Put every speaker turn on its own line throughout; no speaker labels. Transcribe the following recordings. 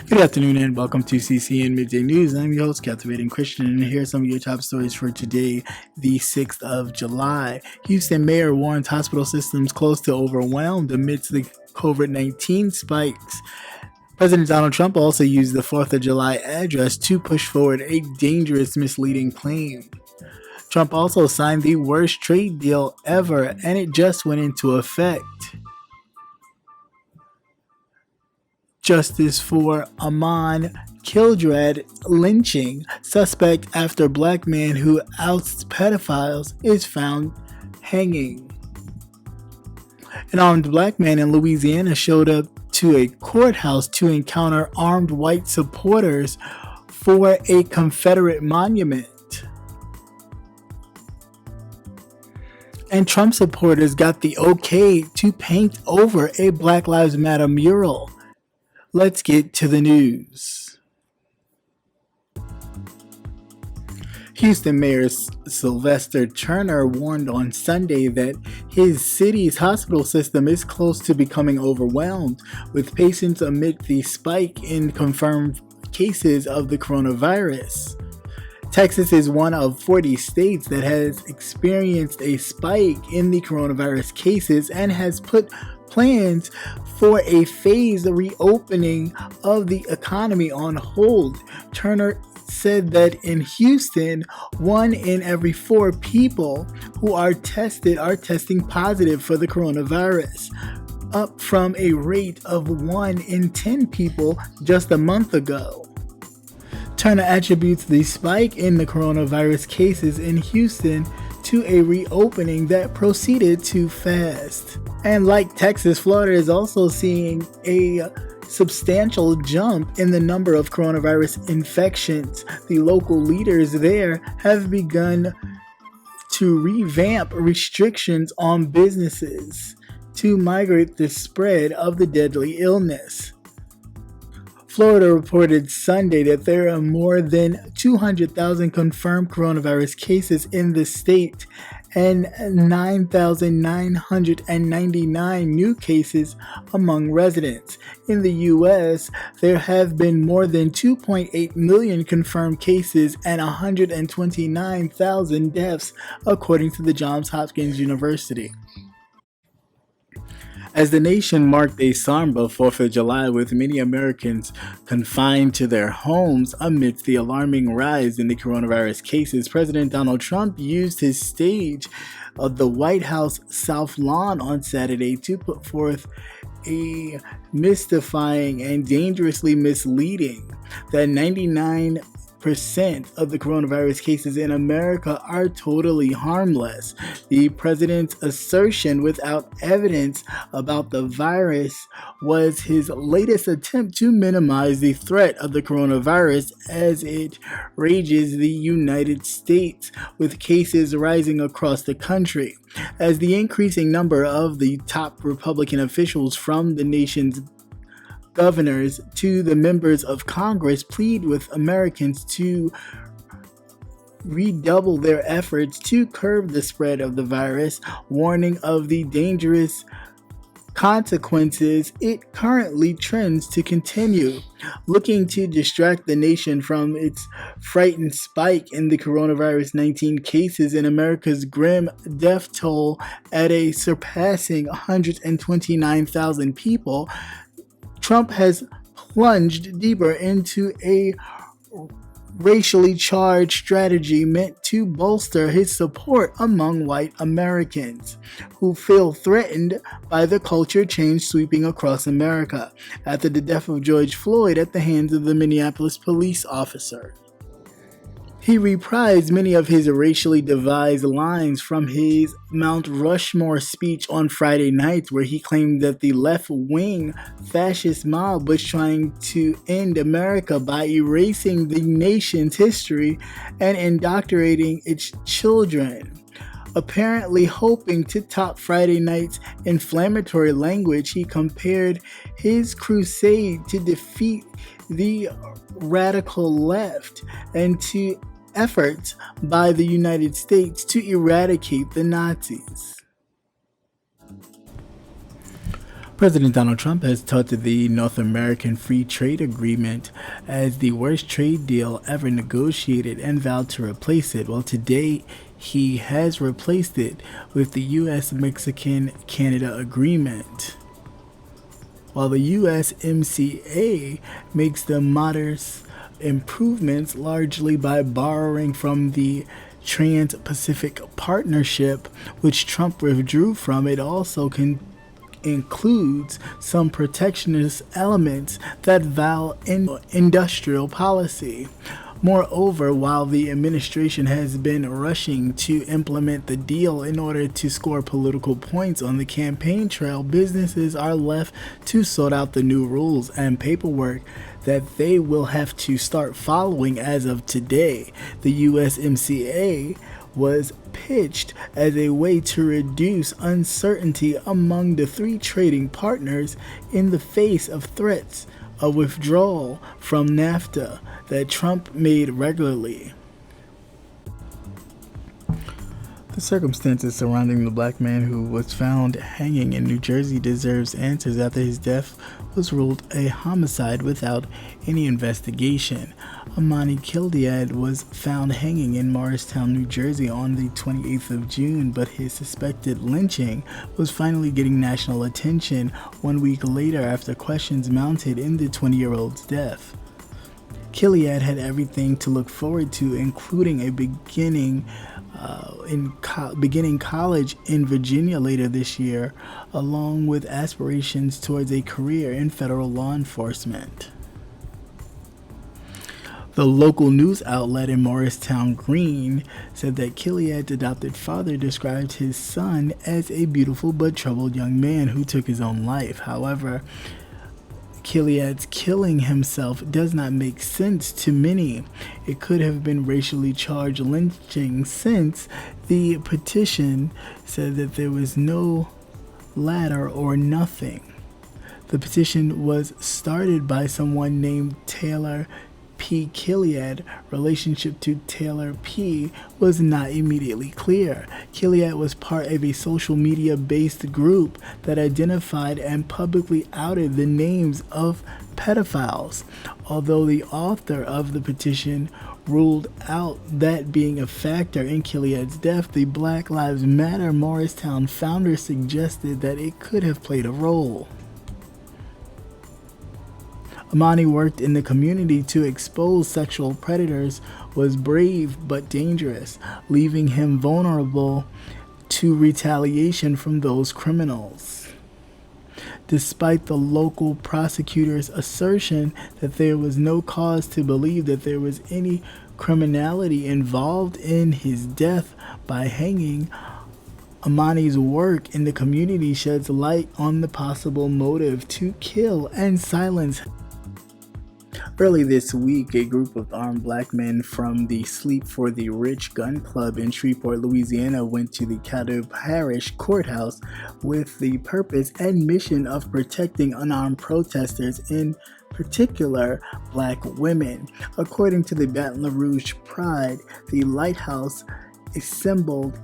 Good afternoon and welcome to CCN Midday News. I'm your host, Captivating Christian, and here are some of your top stories for today, the 6th of July. Houston mayor warns hospital systems close to overwhelmed amidst the COVID-19 spikes. President Donald Trump also used the 4th of July address to push forward a dangerous, misleading claim. Trump also signed the worst trade deal ever, and it just went into effect. Justice for Amani, Kildea lynching. Suspect after black man who ousts pedophiles is found hanging. An armed black man in Louisiana showed up to a courthouse to encounter armed white supporters for a Confederate monument. And Trump supporters got the okay to paint over a Black Lives Matter mural. Let's get to the news. Houston Mayor Sylvester Turner warned on Sunday that his city's hospital system is close to becoming overwhelmed with patients amid the spike in confirmed cases of the coronavirus. Texas is one of 40 states that has experienced a spike in the coronavirus cases and has put plans for a phased reopening of the economy on hold. Turner said that in Houston, 1 in every 4 people who are testing positive for the coronavirus, up from a rate of 1 in 10 people just a month ago. Turner attributes the spike in the coronavirus cases in Houston to a reopening that proceeded too fast. And like Texas, Florida is also seeing a substantial jump in the number of coronavirus infections. The local leaders there have begun to revamp restrictions on businesses to mitigate the spread of the deadly illness. Florida reported Sunday that there are more than 200,000 confirmed coronavirus cases in the state and 9,999 new cases among residents. In the U.S., there have been more than 2.8 million confirmed cases and 129,000 deaths, according to the Johns Hopkins University. As the nation marked a somber 4th of July with many Americans confined to their homes amidst the alarming rise in the coronavirus cases, President Donald Trump used his stage of the White House South Lawn on Saturday to put forth a mystifying and dangerously misleading that 99% of the coronavirus cases in America are totally harmless. The president's assertion without evidence about the virus was his latest attempt to minimize the threat of the coronavirus as it rages the United States, with cases rising across the country. As the increasing number of the top Republican officials from the nation's governors to the members of Congress plead with Americans to redouble their efforts to curb the spread of the virus, warning of the dangerous consequences it currently trends to continue. Looking to distract the nation from its frightened spike in the coronavirus 19 cases and America's grim death toll at a surpassing 129,000 people, Trump has plunged deeper into a racially charged strategy meant to bolster his support among white Americans who feel threatened by the culture change sweeping across America after the death of George Floyd at the hands of the Minneapolis police officer. He reprised many of his racially devised lines from his Mount Rushmore speech on Friday night, where he claimed that the left-wing fascist mob was trying to end America by erasing the nation's history and indoctrinating its children. Apparently hoping to top Friday night's inflammatory language, he compared his crusade to defeat the radical left and to efforts by the United States to eradicate the Nazis. President Donald Trump has touted the North American Free Trade Agreement as the worst trade deal ever negotiated and vowed to replace it. Well, today he has replaced it with the U.S.-Mexican-Canada Agreement. While the USMCA makes the modest improvements largely by borrowing from the Trans-Pacific Partnership, which Trump withdrew from, it also includes some protectionist elements that vow industrial policy. Moreover, while the administration has been rushing to implement the deal in order to score political points on the campaign trail, businesses are left to sort out the new rules and paperwork that they will have to start following as of today. The USMCA was pitched as a way to reduce uncertainty among the three trading partners in the face of threats of withdrawal from NAFTA that Trump made regularly. The circumstances surrounding the black man who was found hanging in New Jersey deserves answers after his death was ruled a homicide without any investigation. Amani Kildea was found hanging in Morristown, New Jersey on the 28th of June, but his suspected lynching was finally getting national attention 1 week later after questions mounted in the 20-year-old's death. Kildea had everything to look forward to, including a beginning college in Virginia later this year, along with aspirations towards a career in federal law enforcement. The local news outlet in Morristown Green said that Killiad's adopted father described his son as a beautiful but troubled young man who took his own life. However, Killiad's killing himself does not make sense to many. It could have been racially charged lynching, since the petition said that there was no ladder or nothing. The petition was started by someone named Taylor P. Kildea. Relationship to Taylor P. was not immediately clear. Kildea was part of a social media-based group that identified and publicly outed the names of pedophiles. Although the author of the petition ruled out that being a factor in Kildea death, the Black Lives Matter Morristown founder suggested that it could have played a role. Amani worked in the community to expose sexual predators, was brave but dangerous, leaving him vulnerable to retaliation from those criminals. Despite the local prosecutor's assertion that there was no cause to believe that there was any criminality involved in his death by hanging, Amani's work in the community sheds light on the possible motive to kill and silence. Early this week, a group of armed black men from the Sleep for the Rich gun club in Shreveport, Louisiana, went to the Kildea Parish Courthouse with the purpose and mission of protecting unarmed protesters, in particular black women. According to the Baton Rouge Pride, the lighthouse assembled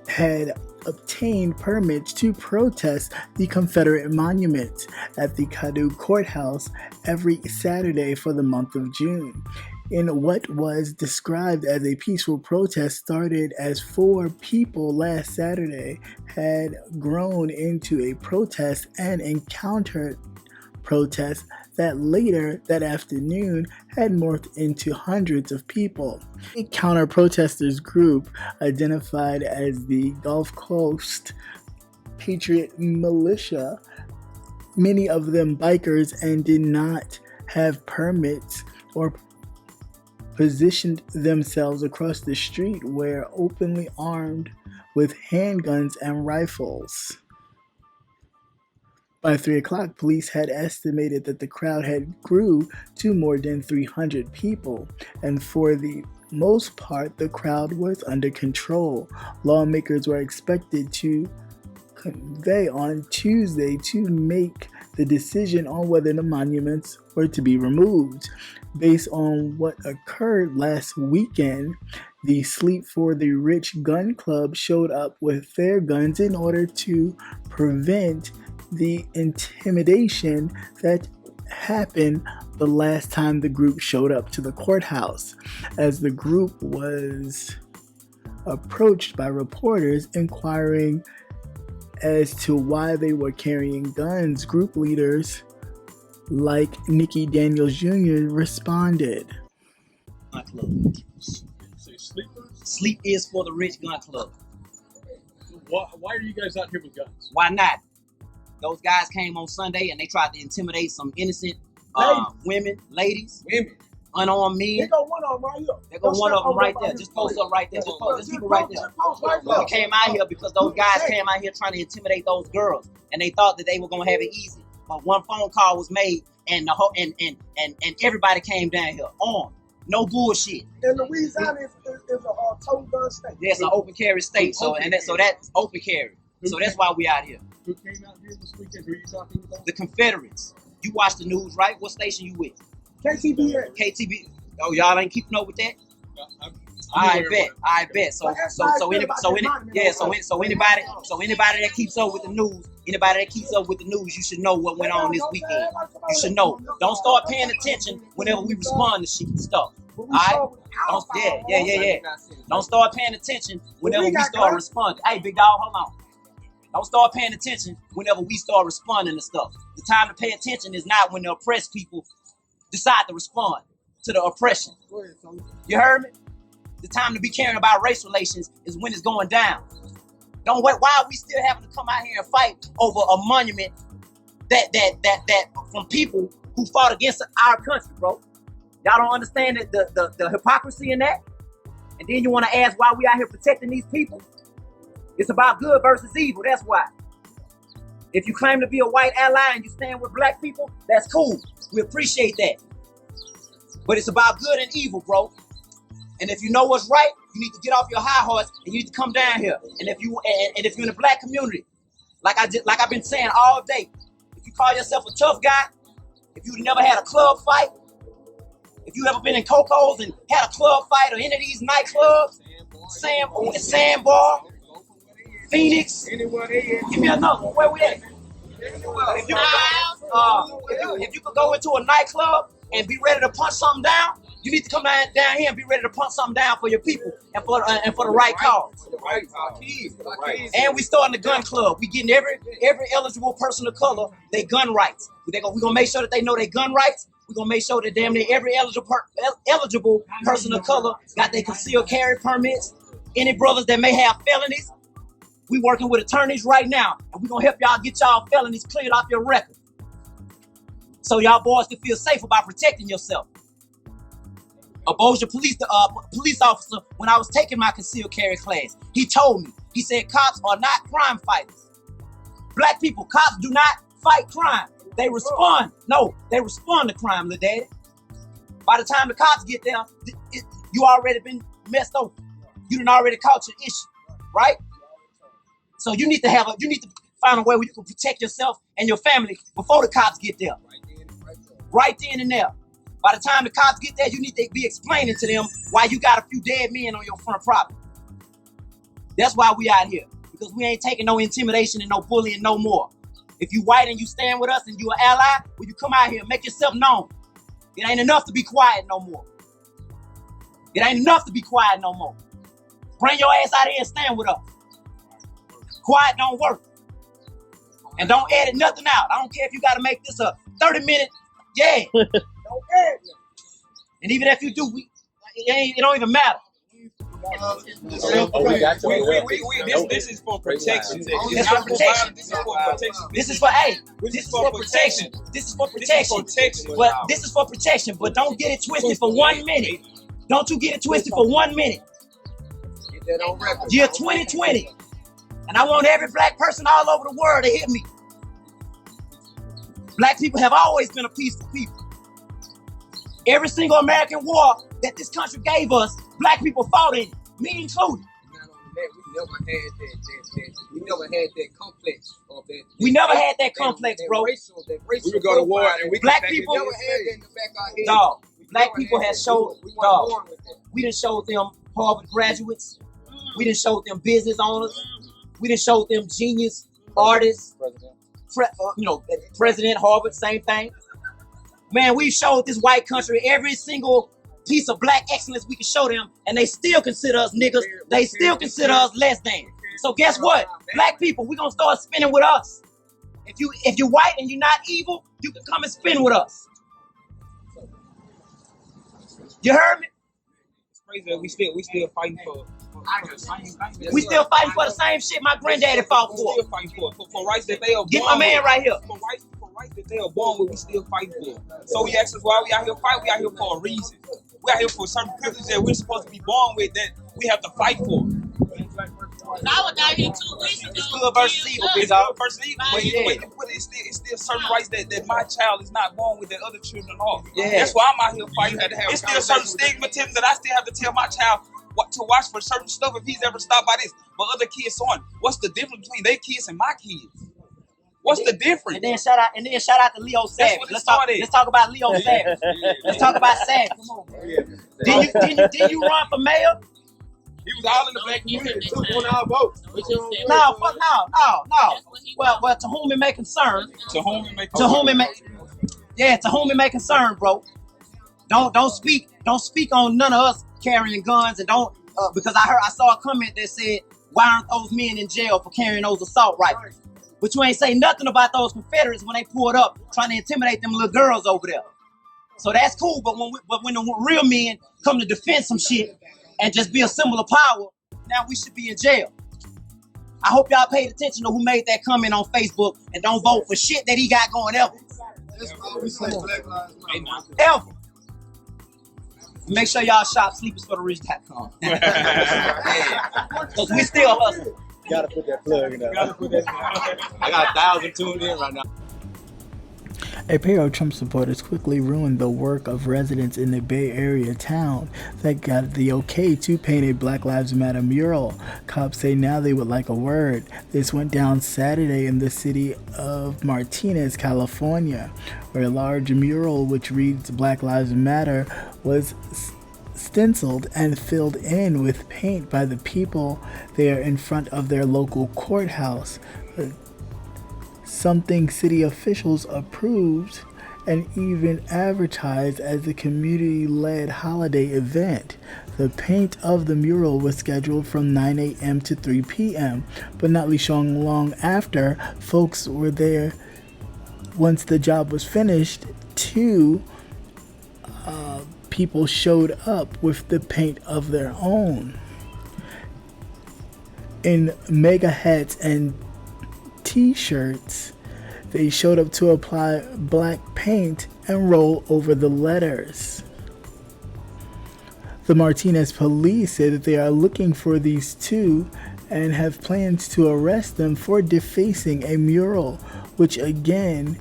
had obtained permits to protest the Confederate monument at the Kildea Courthouse every Saturday for the month of June. In what was described as a peaceful protest started as 4 people last Saturday, had grown into a protest and encountered protests that later that afternoon had morphed into hundreds of people. A counter-protesters group identified as the Gulf Coast Patriot Militia, many of them bikers, and did not have permits or positioned themselves across the street, were openly armed with handguns and rifles. By 3 o'clock, police had estimated that the crowd had grew to more than 300 people, and for the most part, the crowd was under control. Lawmakers were expected to convey on Tuesday to make the decision on whether the monuments were to be removed. Based on what occurred last weekend, the Sleep for the Rich gun club showed up with their guns in order to prevent the intimidation that happened the last time the group showed up to the courthouse, as the group was approached by reporters inquiring as to why they were carrying guns. Group leaders like Nikki Daniels Jr. responded.
Gun club. Sleep is for the rich gun club.
Why are you guys out here with guns?
Why not? Those guys came on Sunday and they tried to intimidate some innocent women, ladies, unarmed men.
They go one of them right here.
They go one of them right there. Just post up right there. Just post. There's people right there. We came out here because those guys came out here trying to intimidate those girls, and they thought that they were gonna have it easy. But one phone call was made, and the whole and everybody came down here armed. No bullshit.
And Louisiana is a total gun state.
Yeah, it's an open carry state, so that's open carry. So that's why we out here.
Who came out here this weekend? Who are you talking about?
The Confederates. You watch the news, right? What station you with?
KTBA.
KTB. Oh, y'all ain't keeping up with that? I bet. So anybody that keeps up with the news, you should know what went on this weekend. You should know. Don't start paying attention whenever we respond to stuff. Alright? Don't start paying attention whenever we start responding. Hey, big dog, hold on. Don't start paying attention whenever we start responding to stuff. The time to pay attention is not when the oppressed people decide to respond to the oppression. You heard me? The time to be caring about race relations is when it's going down. Don't wait. Why are we still having to come out here and fight over a monument that from people who fought against our country, bro? Y'all don't understand the hypocrisy in that? And then you want to ask why we out here protecting these people? It's about good versus evil, that's why. If you claim to be a white ally and you stand with black people, that's cool. We appreciate that. But it's about good and evil, bro. And if you know what's right, you need to get off your high horse and you need to come down here. And if you're in the black community, like I've been saying all day, if you call yourself a tough guy, if you've never had a club fight, if you ever been in Coco's and had a club fight or any of these nightclubs, Sandbar, Phoenix, give me another one. Where we at? If you could go into a nightclub and be ready to punch something down, you need to come down here and be ready to punch something down for your people and for the right cause. And we starting the gun club. We getting every eligible person of color their gun rights. We're gonna make sure that they know their gun rights. We're gonna make sure that damn near every eligible person of color got their concealed carry permits. Any brothers that may have felonies, we working with attorneys right now, and we're gonna help y'all get y'all felonies cleared off your record. So y'all boys can feel safe about protecting yourself. A Bossier police officer, when I was taking my concealed carry class, he told me, he said, cops are not crime fighters. Black people, cops do not fight crime. They respond. No, they respond to crime, little daddy. By the time the cops get there, you already been messed over. You done already caught your issue, right? So you need to find a way where you can protect yourself and your family before the cops get there. Right then and there. By the time the cops get there, you need to be explaining to them why you got a few dead men on your front property. That's why we out here. Because we ain't taking no intimidation and no bullying no more. If you white and you stand with us and you an ally, well, you come out here and make yourself known. It ain't enough to be quiet no more. It ain't enough to be quiet no more. Bring your ass out here and stand with us. Quiet don't work. And don't edit nothing out. I don't care if you got to make this a 30-minute, yeah. Don't edit. And even if you do, it don't even matter.
This is for protection.
This is for protection. This is for protection. This is for protection. But this is for protection. But don't get it twisted for 1 minute. Don't you get it twisted for 1 minute.
Get that on record.
Year 2020. And I want every black person all over the world to hear me. Black people have always been a peaceful people. Every single American war that this country gave us, black people fought in it, me included.
Not only that, we never had that complex of that.
We never had that complex, bro.
We
would go to war and we
black people
never had that in the back of our head.
Dog, black people have showed, dog, we done showed them Harvard graduates. We done showed them business owners. We done showed them genius artists. President Harvard, same thing. Man, we showed this white country every single piece of black excellence we can show them, and they still consider us niggas. They still consider us less than. So guess what? Black people, we gonna start spinning with us. If you're white and you're not evil, you can come and spin with us. You heard me?
It's crazy that we still fighting for.
We still fighting for the same shit my granddaddy fought for.
We still fighting for rights that they are born.
Get my man right here.
For rights that they are born with, we still fighting for. So we ask us why we out here fighting. We out here for a reason. We out here for certain privileges that we're supposed to be born with that we have to fight for.
I was out here 2 weeks ago.
It's good versus evil, big
It's
dog.
good versus evil, but it's still certain rights that my child is not born with that other children are.
Yeah.
That's why I'm out here fighting. It's still certain stigmatism that I still have to tell my child to watch for certain stuff if he's ever stopped by this. But other kids aren't. What's the difference between their kids and my kids? What's the difference?
And then shout out to Leo Savage. Let's talk about Leo Savage. Let's talk about Savage. Come on, man. Did you run for mayor?
He was all in the black community. Took one of our votes.
No. Well, to whom it may concern.
To whom it may
concern, bro. Don't speak on none of us carrying guns, and don't because I saw a comment that said, why aren't those men in jail for carrying those assault rifles? But you ain't say nothing about those Confederates when they pulled up trying to intimidate them little girls over there. So that's cool, but when the real men come to defend some shit and just be a symbol of power, now we should be in jail. I hope y'all paid attention to who made that comment on Facebook and don't vote for shit that he got going ever. Ever. Make sure y'all shop sleepersfortherich.com. Because we still hustle.
Gotta put that plug in there. I got 1,000 tuned in right now.
A pair of Trump supporters quickly ruined the work of residents in the Bay Area town that got the okay to paint a Black Lives Matter mural. Cops say now they would like a word. This went down Saturday in the city of Martinez, California, where a large mural which reads Black Lives Matter was stenciled and filled in with paint by the people there in front of their local courthouse. Something city officials approved and even advertised as a community-led holiday event. The paint of the mural was scheduled from 9 a.m. to 3 p.m., but not long after, folks were there. Once the job was finished, two people showed up with the paint of their own in mega hats and t-shirts. They showed up to apply black paint and roll over the letters. The Martinez police said that they are looking for these two and have plans to arrest them for defacing a mural, which again,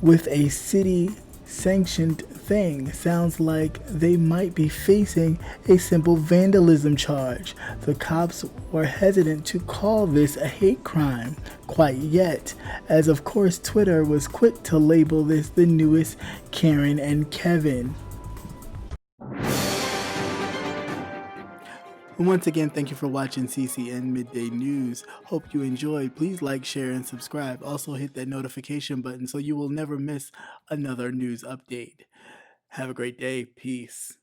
with a city sanctioned thing, sounds like they might be facing a simple vandalism charge. The cops were hesitant to call this a hate crime quite yet, as of course Twitter was quick to label this the newest Karen and Kevin. Once again, thank you for watching CCN Midday News. Hope you enjoyed. Please like, share, and subscribe. Also hit that notification button so you will never miss another news update. Have a great day. Peace.